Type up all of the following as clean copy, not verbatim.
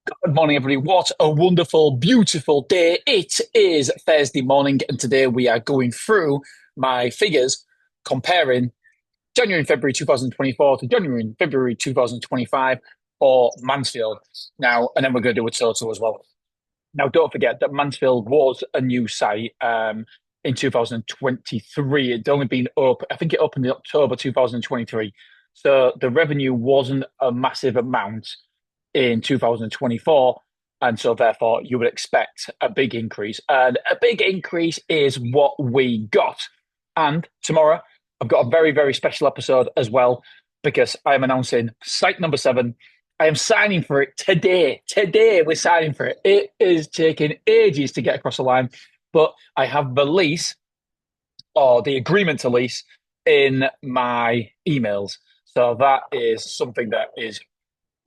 Good morning, everybody. What a wonderful, beautiful day. It is Thursday morning, and today we are going through my figures comparing January and February 2024 to January and February 2025 for Mansfield. Now, and then we're going to do a total as well. Now, don't forget that Mansfield was a new site in 2023. It'd only been up, I think it opened in October 2023. So the revenue wasn't a massive amount in 2024. And so, therefore, you would expect a big increase. And a big increase is what we got. And tomorrow, I've got a very, very special episode as well because I am announcing site number 7. I am signing for it today. Today, we're signing for it. It is taking ages to get across the line, but I have the lease or the agreement to lease in my emails. So that is something that is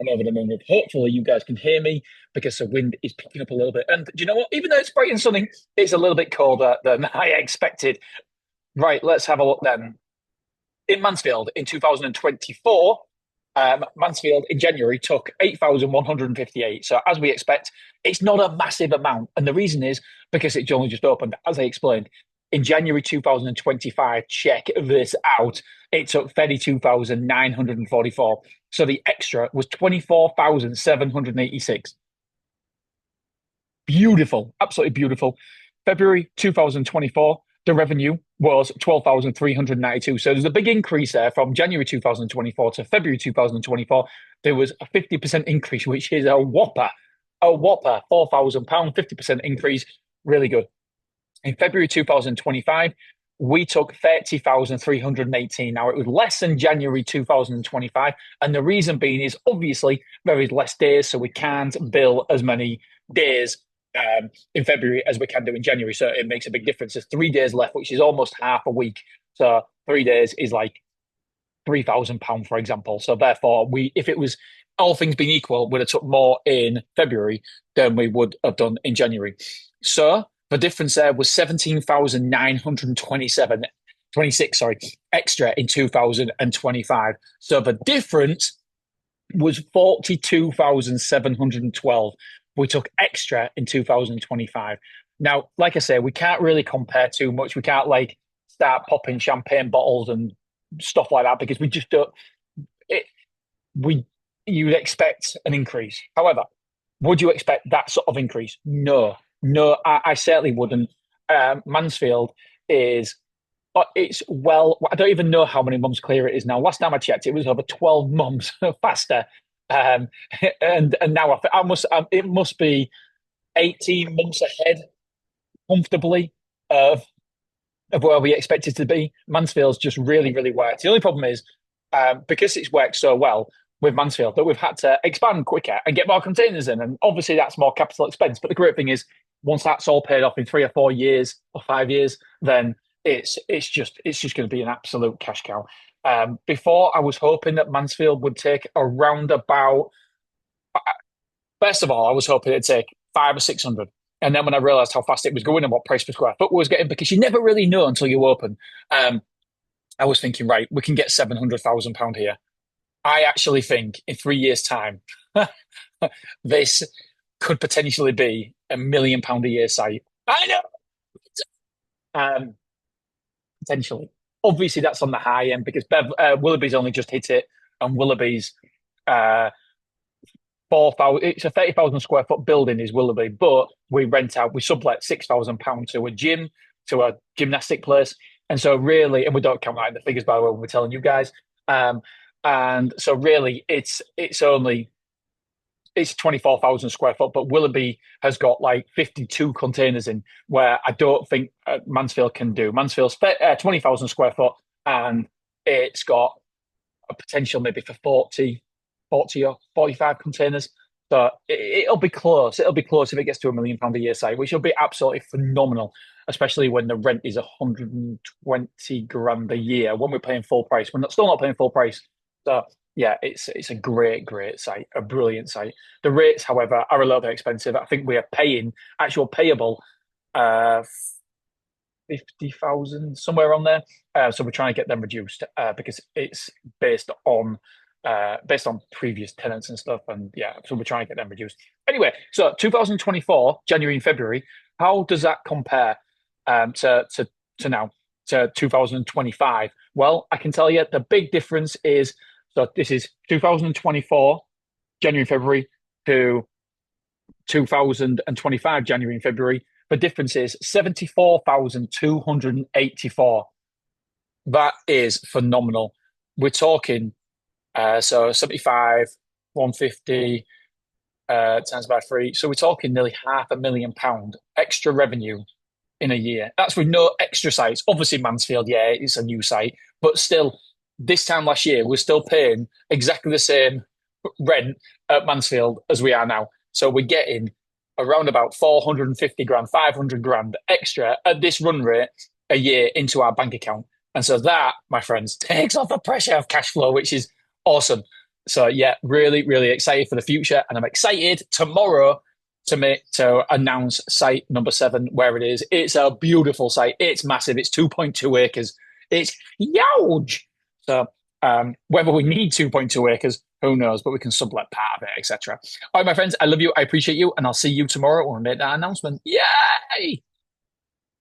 over the moment. Hopefully, you guys can hear me because the wind is picking up a little bit. And do you know what? Even though it's bright and sunny, it's a little bit colder than I expected. Right, let's have a look then. In Mansfield in 2024, Mansfield in January took 8,158. So, as we expect, it's not a massive amount. And the reason is because it's only just opened, as I explained. In January 2025, check this out. It took 32,944. So the extra was 24,786. Beautiful, absolutely beautiful. February 2024, the revenue was 12,392. So there's a big increase there from January 2024 to February 2024. There was a 50% increase, which is a whopper, £4,000, 50% increase. Really good. In February 2025, we took 30,318. Now, it was less than January 2025. And the reason being is obviously there is less days, so we can't bill as many days in February as we can do in January. So it makes a big difference. There's 3 days left, which is almost half a week. So 3 days is like £3,000, for example. So therefore, if it was all things being equal, we'd have took more in February than we would have done in January. So the difference there was 17,927, 26, sorry, extra in 2025. So the difference was 42,712. We took extra in 2025. Now, like I say, we can't really compare too much. We can't like start popping champagne bottles and stuff like that because we just don't. It, we You'd expect an increase. However, would you expect that sort of increase? No, no, I certainly wouldn't. Mansfield is, it's well, I don't even know how many months clear it is now. Last time I checked, it was over 12 months faster. Um, and now it must be 18 months ahead comfortably of where we expect it to be. Mansfield's just really, really worked. The only problem is because it's worked so well with Mansfield that we've had to expand quicker and get more containers in. And obviously that's more capital expense. But the great thing is once that's all paid off in 3 or 4 years or 5 years, then it's just going to be an absolute cash cow. Before I was hoping that Mansfield would take around about first of all, I was hoping it'd take 500 or 600. And then when I realized how fast it was going and what price per square foot we was getting, because you never really know until you open, I was thinking, right, we can get £700,000 here. I actually think in 3 years' time, this could potentially be £1 million a year site. I know. Um, Potentially. Obviously, that's on the high end because Willoughby's only just hit it, and Willoughby's 4,000. It's a 30,000 square foot building is Willoughby, but we sublet £6,000 to a gym, to a gymnastic place, and so really, and we don't count that in the figures by the way when we're telling you guys. And so really, it's 24,000 square foot, but Willoughby has got like 52 containers in where I don't think Mansfield can do. Mansfield's 20,000 square foot and it's got a potential maybe for 40 or 45 containers. So it'll be close. It'll be close if it gets to £1 million a year site, which will be absolutely phenomenal, especially when the rent is 120 grand a year when we're paying full price. We're still not paying full price. So yeah, it's a great site, a brilliant site. The rates, however, are a little bit expensive. I think we are paying actual payable 50,000 somewhere on there. So we're trying to get them reduced because it's based on based on previous tenants and stuff. And yeah, so we're trying to get them reduced. Anyway, so 2024, January and February, how does that compare to now, to 2025? Well, I can tell you the big difference is, so this is 2024, January and February to 2025, January and February. The difference is 74,284. That is phenomenal. We're talking so 75, 150 times by three. So we're talking nearly £500,000 extra revenue in a year. That's with no extra sites. Obviously, Mansfield, yeah, it's a new site, but still, this time last year, we're still paying exactly the same rent at Mansfield as we are now. So we're getting around about 450 grand, 500 grand extra at this run rate a year into our bank account. And so that, my friends, takes off the pressure of cash flow, which is awesome. So yeah, really, really excited for the future. And I'm excited tomorrow to announce site number 7, where it is. It's a beautiful site. It's massive. It's 2.2 acres. It's huge. So whether we need 2.2 acres, who knows? But we can sublet part of it, etc. All right, my friends, I love you. I appreciate you, and I'll see you tomorrow when we make that announcement. Yay!